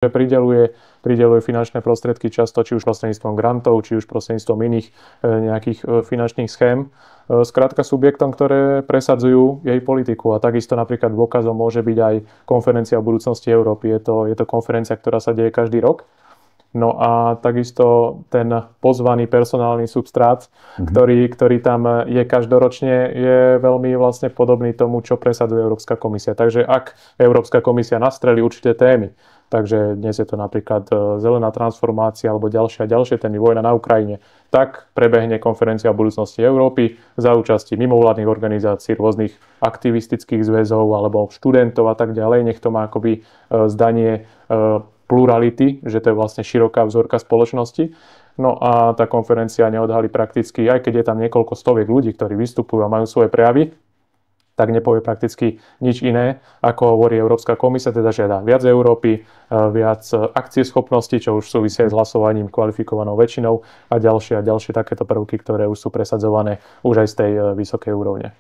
prideľuje finančné prostriedky často, či už prostredníctvom grantov, či už prostredníctvom iných nejakých finančných schém. Skrátka subjektom, ktoré presadzujú jej politiku. A takisto napríklad dôkazom môže byť aj konferencia o budúcnosti Európy. Je to konferencia, ktorá sa deje každý rok. No a takisto ten pozvaný personálny substrát, ktorý tam je každoročne, je veľmi vlastne podobný tomu, čo presadzuje Európska komisia. Takže ak Európska komisia nastrelí určité témy, takže dnes je to napríklad zelená transformácia alebo ďalšie témy, vojna na Ukrajine, tak prebehne konferencia o budúcnosti Európy za účasti mimovládnych organizácií, rôznych aktivistických zväzov alebo študentov a tak ďalej. Nech to má akoby zdanie plurality, že to je vlastne široká vzorka spoločnosti. No a tá konferencia neodhalí prakticky, aj keď je tam niekoľko stoviek ľudí, ktorí vystupujú a majú svoje prejavy, tak nepovie prakticky nič iné, ako hovorí Európska komisia, teda žiada viac Európy, viac akcieschopnosti, čo už súvisia s hlasovaním kvalifikovanou väčšinou a ďalšie takéto prvky, ktoré už sú presadzované už aj z tej vysokej úrovne.